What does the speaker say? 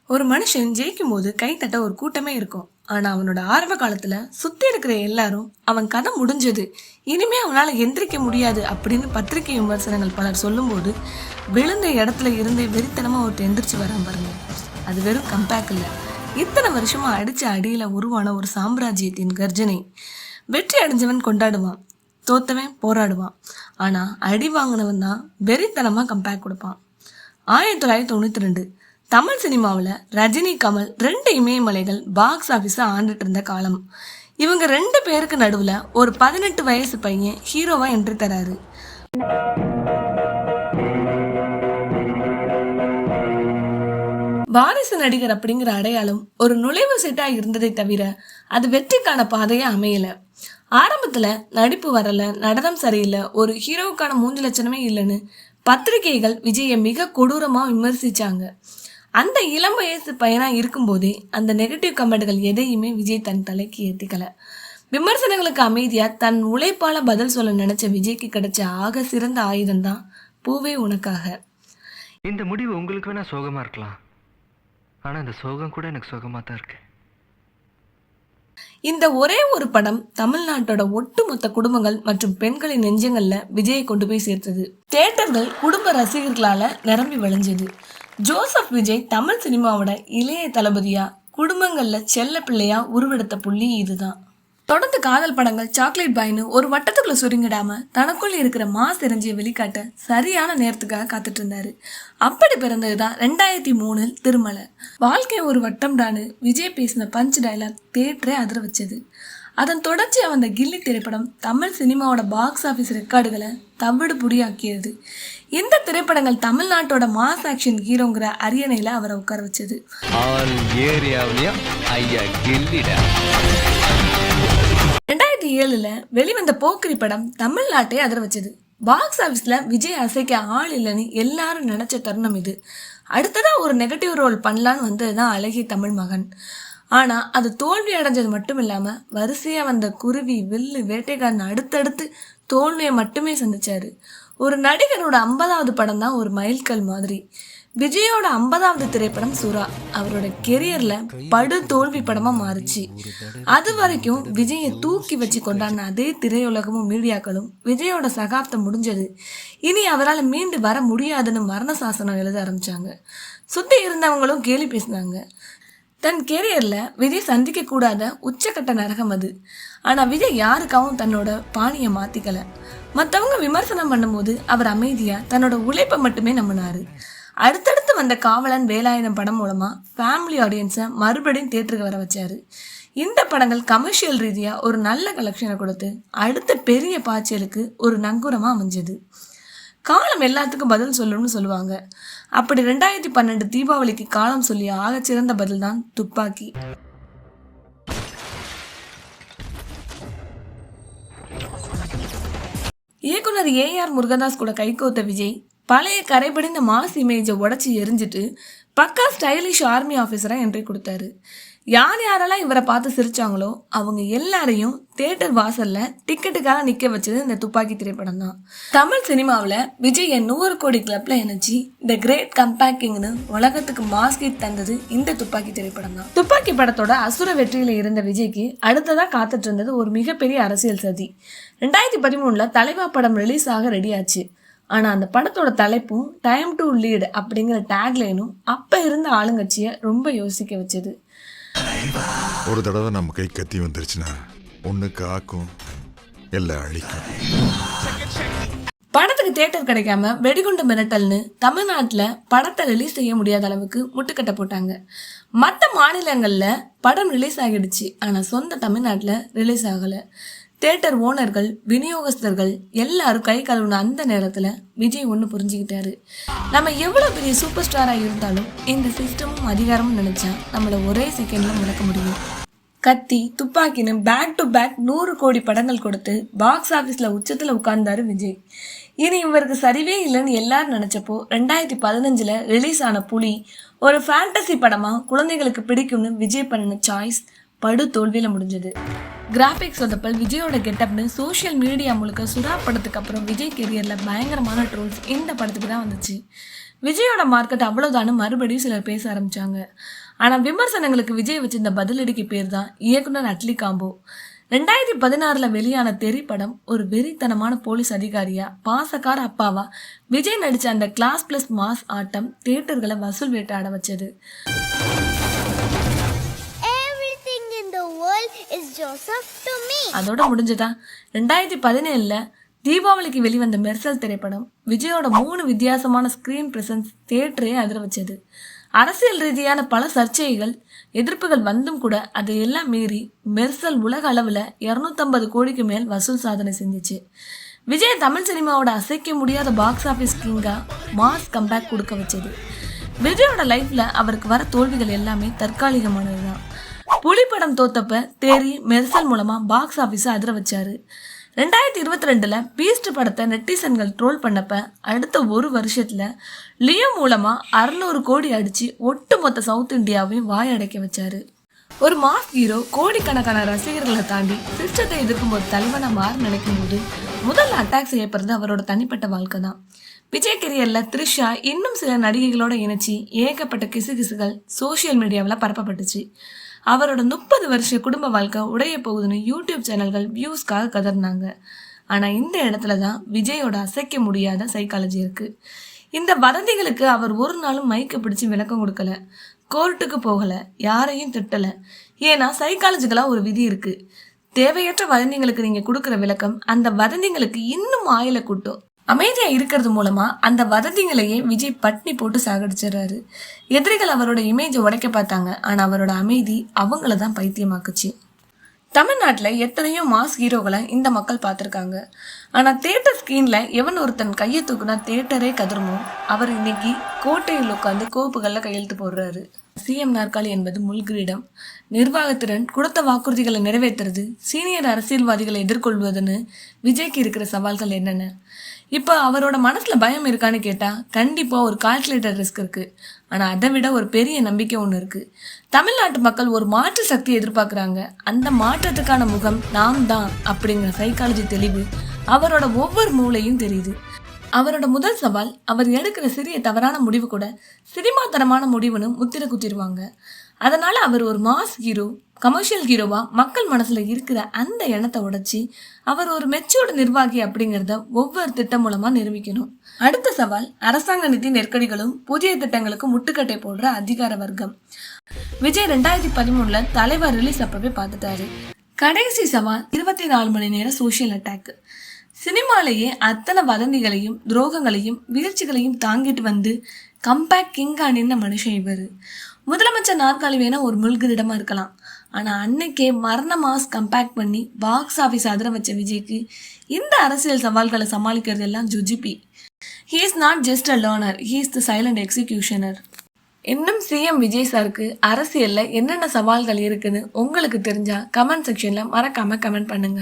ஒரு மனுஷன் ஜெயிக்கும் போது கைத்தட்ட ஒரு கூட்டமே இருக்கும். ஆனா அவனோட ஆரம்ப காலத்துல சுத்தி இருக்கிற எல்லாரும் அவன் கதை முடிஞ்சது, இனிமே அவனால எந்திரிக்க முடியாது அப்படின்னு பத்திரிகை விமர்சனங்கள் பலர் சொல்லும்போது விழுந்த இடத்துல இருந்தே வெறித்தனமா ஒருத்தர் எந்திரிச்சு வரான் பாருங்க. அது வெறும் கம்பேக் இல்ல, இத்தனை வருஷமா அடிச்ச அடியில உருவான ஒரு சாம்ராஜ்யத்தின் கர்ஜனை. வெற்றி அடைஞ்சவன் கொண்டாடுவான், தோத்தவன் போராடுவான். ஆனா அடி வாங்கினவன் தான் வெறித்தனமா கம்பேக் கொடுப்பான். 1992 தமிழ் சினிமாவில் ரஜினி, கமல் 2 இமயமலைகள் பாக்ஸ் ஆஃபீஸை ஆண்டுட்டு இருந்த காலம். இவங்க 2 பேருக்கு நடுவில் ஒரு 18 வயசு பையன் ஹீரோவா என்ட்ரி தராரு. வாரிசு நடிகர் அப்படிங்கிற அடையாளம் ஒரு நுழைவு சீட்டா இருந்ததை தவிர அது வெற்றிக்கான பாதையை அமையல. ஆரம்பத்துல நடிப்பு வரல, நடனம் சரியில்லை, ஒரு ஹீரோவுக்கான மூஞ்சு லட்சணமே இல்லைன்னு பத்திரிகைகள் விஜயை மிக கொடூரமா விமர்சிச்சாங்க. அந்த இளம் வயசு பையனா இருக்கும்போதே அந்த நெகட்டிவ் கமெண்ட்கள் எதையுமே விஜய் தன் தலைக்கு ஏத்திக்கல. விமர்சனங்களுக்கு அமைதியா தன் உழைப்பால பதில் சொல்ல நினைச்ச விஜய்க்கு கிடைச்ச ஆக சிறந்த ஆயுதம் தான் பூவே உனக்காக. இந்த முடிவு உங்களுக்கு வேணா சோகமா இருக்கலாம், ஆனா இந்த சோகம் கூட எனக்கு சோகமா தான் இருக்கு. இந்த ஒரே ஒரு படம் தமிழ்நாட்டோட ஒட்டுமொத்த குடும்பங்கள் மற்றும் பெண்களின் நெஞ்சங்கள்ல விஜயை கொண்டு போய் சேர்த்தது. தியேட்டர்கள் குடும்ப ரசிகர்களால நிரம்பி வழிஞ்சது. ஜோசப் விஜய் தமிழ் சினிமாவோட இளைய தளபதியா, குடும்பங்கள்ல செல்ல பிள்ளையா உருவெடுத்த புள்ளி இதுதான். தொடர்ந்து காதல் படங்கள், சாக்லேட் பாய்னு ஒரு வட்டத்துக்குள்ள சுருங்கிடாம தனக்குள்ள இருக்கிற மாஸ் எரிஞ்சிய வெளிக்காட்ட சரியான நேரத்துக்காக காத்துட்டு இருந்தாரு. அப்படி பிறந்ததுதான் 2003 திருமலை. வாழ்க்கை ஒரு வட்டம் டானு விஜய் பேசின பஞ்ச் டயலாக் தியேட்டரே அதிர வச்சது. அதன் தொடர்ச்சியா வந்த கில்லி திரைப்படம் தமிழ் சினிமாவோட பாக்ஸ் ஆஃபீஸ் ரெக்கார்டுகளை தவிடு புடியாக்கியது. இந்த திரைப்படங்கள் தமிழ்நாட்டோட மாஸ் ஆக்ஷன் ஹீரோங்கிற அரியணையில அவரை உட்கார வச்சது. 2007 வெளிவந்த போக்கிரி படம் தமிழ்நாட்டை அதிர வச்சது. பாக்ஸ் ஆஃபீஸ்ல விஜய் அசைக்க ஆள் இல்லைன்னு எல்லாரும் நினைச்ச தருணம் இது. அடுத்ததா ஒரு நெகட்டிவ் ரோல் பண்ணலான்னு வந்ததுதான் அழகிய தமிழ் மகன். ஆனா அது தோல்வி அடைஞ்சது மட்டும் இல்லாம வரிசையா வந்த குருவி, வில்லு, வேட்டைக்காரன் அடுத்தடுத்து தோல்வியை மட்டுமே சந்திச்சாரு. ஒரு நடிகரோட 50வது படம் தான் ஒரு மைல்கல் மாதிரி. விஜயோட 50வது திரைப்படம் சுறா அவரோட கெரியர்ல படு தோல்வி படமா மாறுச்சு. அது வரைக்கும் விஜயை தூக்கி வச்சு கொண்டாடின அதே திரையுலகமும் மீடியாக்களும் விஜயோட சகாப்தம் முடிஞ்சது, இனி அவரால் மீண்டு வர முடியாதுன்னு மரண சாசனம் எழுத ஆரம்பிச்சாங்க. சுத்தி இருந்தவங்களும் கேலி பேசினாங்க. தன் கெரியர்ல விஜய் சந்திக்க கூடாத உச்சக்கட்ட நரகம் அது. ஆனா விஜய் யாருக்காகவும் தன்னோட பாணியை மாத்திக்கல. மற்றவங்க விமர்சனம் பண்ணும்போது அவர் அமைதியா தன்னோட உழைப்பை மட்டுமே நம்பினாரு. அடுத்தடுத்து வந்த காவலன், வேலாயுதம் படம் மூலமா ஃபேமிலி ஆடியன்ஸை மறுபடியும் தியேட்டருக்கு வர வச்சாரு. இந்த படங்கள் கமர்ஷியல் ரீதியா ஒரு நல்ல கலெக்ஷனை கொடுத்து அடுத்த பெரிய பாய்ச்சலுக்கு ஒரு நங்கூரமா அமைஞ்சது. காலம் எல்லாத்துக்கும் பதில் சொல்லணும்னு சொல்லுவாங்க. அப்படி 2012 தீபாவளிக்கு காலம் சொல்லி ஆகச்சிறந்த பதில் தான் துப்பாக்கி. இயக்குனர் AR முருகதாஸ் கூட கைகோத்த விஜய் பழைய கரைபடிந்த மாஸ் இமேஜை உடச்சி எரிஞ்சிட்டு பக்கா ஸ்டைலிஷ் ஆர்மி ஆஃபீஸரா என்ட்ரி கொடுத்தாரு. யார் யாரெல்லாம் இவரை பார்த்து சிரிச்சாங்களோ அவங்க எல்லாரையும் தியேட்டர் வாசல்ல டிக்கெட்டுக்காக நிக்க வச்சது இந்த துப்பாக்கி திரைப்படம் தான். தமிழ் சினிமாவில் விஜய் 100 கோடி கிளப்ல இணைச்சி த கிரேட் கம்பேக்கிங்னு உலகத்துக்கு மாஸ்கிட் தந்தது இந்த துப்பாக்கி திரைப்படம் தான். துப்பாக்கி படத்தோட அசுர வெற்றியில இருந்த விஜய்க்கு அடுத்ததா காத்துட்டு இருந்தது ஒரு மிகப்பெரிய அரசியல் சதி. 2013 தலைவா படம் ரிலீஸ் ஆக ரெடி ஆச்சு. ஆனா அந்த படத்தோட தலைப்பும் டைம் டு லீட் அப்படிங்கிற டேக்லைனும் அப்ப இருந்த ஆளுங்கட்சியை ரொம்ப யோசிக்க வச்சது. ஒரு தடவை நம்ம கை கத்தி வந்துருச்சுன்னா ஒண்ணு காக்கும், எல்லாம் அழிக்கும். படத்துக்கு தியேட்டர் கிடைக்காம வெடிகுண்டு மிரட்டல்னு தமிழ்நாட்டுல படத்தை ரிலீஸ் செய்ய முடியாத அளவுக்கு முட்டுக்கட்டை போட்டாங்க. மற்ற மாநிலங்கள்ல படம் ரிலீஸ் ஆகிடுச்சு, ஆனா சொந்த தமிழ்நாட்டுல ரிலீஸ் ஆகல. தியேட்டர் ஓனர்கள், விநியோகஸ்தர்கள் எல்லாரும் கை கழுவுன அந்த நேரத்துல விஜய் ஒன்று புரிஞ்சுக்கிட்டாரு. நம்ம எவ்வளவு பெரிய சூப்பர் ஸ்டாரா இருந்தாலும் இந்த சிஸ்டமும் அதிகாரமும் நினைச்சா நம்மள ஒரே செகண்ட்ல முடக்க முடியும். கத்தி, துப்பாக்கின்னு பேக் டு பேக் 100 கோடி படங்கள் கொடுத்து பாக்ஸ் ஆஃபீஸ்ல உச்சத்துல உட்கார்ந்தாரு விஜய். இனி இவருக்கு சரிவே இல்லைன்னு எல்லாரும் நினைச்சப்போ 2015 ரிலீஸ் ஆன புலி ஒரு ஃபேண்டசி படமா குழந்தைகளுக்கு பிடிக்கும்னு விஜய் பண்ணின சாய்ஸ் படு தோல்வியில முடிஞ்சது. கிராபிக்ஸ் சொதப்பல், விஜயோட கெட்டப்னு சோஷியல் மீடியா முழுக்க சுறா படத்துக்கு அப்புறம் விஜய் கெரியர்ல பயங்கரமான ட்ரோல்ஸ் இந்த படத்துக்கு தான் வந்துச்சு. விஜயோட மார்க்கெட் அவ்வளவுதானு மறுபடியும் சிலர் பேச ஆரம்பிச்சாங்க. ஆனா விமர்சனங்களுக்கு விஜய் வச்சிருந்த பதிலடிக்கு பேர் தான் இயக்குனர் அட்லி காம்போ. 2016 வெளியான தெறி படம் ஒரு வெறித்தனமான போலீஸ் அதிகாரியா பாசக்கார அப்பாவா விஜய் நடிச்ச அந்த கிளாஸ் பிளஸ் மாஸ் ஆட்டம் தியேட்டர்களை வசூல் வேட்டாட வச்சது. அதோட முடிஞ்சதா 2017 தீபாவளிக்கு வெளிவந்த மெர்சல் திரைப்படம் விஜயோட 3 வித்தியாசமான ஸ்கிரீன் பிரசன்ஸ் தியேட்டரே அதிர வச்சது. அரசியல் ரீதியான பல சர்ச்சைகள் எதிர்ப்புகள் வந்தும் கூட அதையெல்லாம் மீறி மெர்சல் உலக அளவில் 250 கோடிக்கு மேல் வசூல் சாதனை செஞ்சிச்சு. விஜய் தமிழ் சினிமாவோட அசைக்க முடியாத பாக்ஸ் ஆஃபீஸ் கிங்கா மாஸ் கம்பேக் கொடுக்க வச்சது. விஜயோட லைஃப்ல அவருக்கு வர தோல்விகள் எல்லாமே தற்காலிகமானதுதான். புலி படம் தோத்தப்ப தேறி மெர்சல் மூலமா பாக்ஸ் ஆஃபீஸை அதிர வச்சாரு. 2022 பீஸ்ட் படத்தை நெட்டிசன்கள் ட்ரோல் பண்ணப்ப அடுத்த ஒரு வருஷத்துல லியோ மூலமா 600 கோடி அடிச்சு ஒட்டுமொத்த சவுத் இந்தியாவையும் வாயடைக்க வச்சாரு. ஒரு மாஸ் ஹீரோ கோடிக்கணக்கான ரசிகர்களை தாண்டி சிஸ்டத்தை எதிர்க்கும் போது தலைவனா மாற நினைக்கும் போது முதல்ல அட்டாக் செய்யப்படுறது அவரோட தனிப்பட்ட வாழ்க்கை தான். விஜய் கெரியர்ல த்ரிஷா இன்னும் சில நடிகைகளோட இணைச்சி ஏகப்பட்ட கிசுகிசுகள் சோசியல் மீடியாவில் பரப்பப்பட்டுச்சு. அவரோட 30 வருஷ குடும்ப வாழ்க்கை உடைய போகுதுன்னு யூடியூப் சேனல்கள் வியூஸ்க்காக கதறினாங்க. ஆனால் இந்த இடத்துல தான் விஜயோட அசைக்க முடியாத சைக்காலஜி இருக்கு. இந்த வதந்திகளுக்கு அவர் ஒரு நாளும் மைக்க பிடிச்சு விளக்கம் கொடுக்கல, கோர்ட்டுக்கு போகல, யாரையும் திட்டல. ஏன்னா சைக்காலஜிக்கலாக ஒரு விதி இருக்கு. தேவையற்ற வதந்திகளுக்கு நீங்க கொடுக்குற விளக்கம் அந்த வதந்திகளுக்கு இன்னும் ஆயில கூட்டும். அமைதியா இருக்கிறது மூலமா அந்த வதந்திகளையே விஜய் பட்னி போட்டு சாகடிச்சிடறாரு. எதிரிகள் அவரோட இமேஜை உடைக்க பார்த்தாங்க, ஆனா அவரோட அமைதி அவங்கள தான் பைத்தியமாக்குச்சு. தமிழ்நாட்டில் எத்தனையோ மாஸ் ஹீரோகளை இந்த மக்கள் பார்த்துருக்காங்க. ஆனால் தியேட்டர் ஸ்க்ரீனில் எவன் ஒருத்தன் கையை தூக்குனா தியேட்டரே கதறுமோ அவர் இன்னைக்கு கோட்டையில் உட்காந்து கோப்புகளில் கையெழுத்து போடுறாரு. சிஎம் நாற்காலி என்பது முள்கிரீடம். நிர்வாகத்திறன், கொடுத்த வாக்குறுதிகளை நிறைவேற்றுறது, சீனியர் அரசியல்வாதிகளை எதிர்கொள்வதுன்னு விஜய்க்கு இருக்கிற சவால்கள் என்னென்ன? இப்போ அவரோட மனசில் பயம் இருக்கான்னு கேட்டால் கண்டிப்பாக ஒரு கால்குலேட்டர் ரிஸ்க் இருக்குது. ஆனால் அதை விட ஒரு பெரிய நம்பிக்கை ஒன்று இருக்குது. தமிழ்நாட்டு மக்கள் ஒரு மாற்று சக்தி எதிர்பார்க்குறாங்க. அந்த மாற்றத்துக்கான முகம் நாம் தான் அப்படிங்கிற சைக்காலஜி தெளிவு அவரோட ஒவ்வொரு மூளையும் தெரியுது. அவரோட முதல் சவால், அவர் எடுக்கிற சிறிய தவறான முடிவு கூட சினிமா தரமான முடிவுன்னு முத்திர குத்திடுவாங்க. அதனால அவர் ஒரு மாஸ் ஹீரோ, கமர்ஷியல் ஹீரோவா மக்கள் மனசுல இருக்கிற அந்த எண்ணத்தை உடைச்சி அவர் ஒரு மெச்சூர்டு நிர்வாகி அப்படிங்கிறத ஒவ்வொரு திட்டம் மூலமா நிரூபிக்கணும். அடுத்த சவால், அரசாங்க நிதி நெருக்கடிகளும் புதிய திட்டங்களுக்கு முட்டுக்கட்டை போடுற அதிகார வர்க்கம். விஜய் 2013 தலைவர் ரிலீஸ் அப்பவே பார்த்துட்டாரு. கடைசி சவால் 24 மணி நேர சோசியல் அட்டாக். சினிமாலேயே அத்தனை வதந்திகளையும் துரோகங்களையும் வீழ்ச்சிகளையும் தாங்கிட்டு வந்து கம்பேக் கிங்கா நின்ன மனுஷன் இவர். முதலமைச்சர் நாற்காலி வேணா ஒரு முள்கிரிடமா இருக்கலாம், ஆனா அன்னைக்கே மரண மாஸ் கம்பேக் பண்ணி பாக்ஸ் ஆஃபீஸ் அதிர வச்ச விஜய்க்கு இந்த அரசியல் சவால்களை சமாளிக்கிறது எல்லாம் ஜுஜிபி. He is not just a learner, he is the silent executioner. இன்னும் சிஎம் விஜய் சாருக்கு அரசியல்ல என்னென்ன சவால்கள் இருக்குன்னு உங்களுக்கு தெரிஞ்சா கமெண்ட் செக்ஷன்ல மறக்காம கமெண்ட் பண்ணுங்க.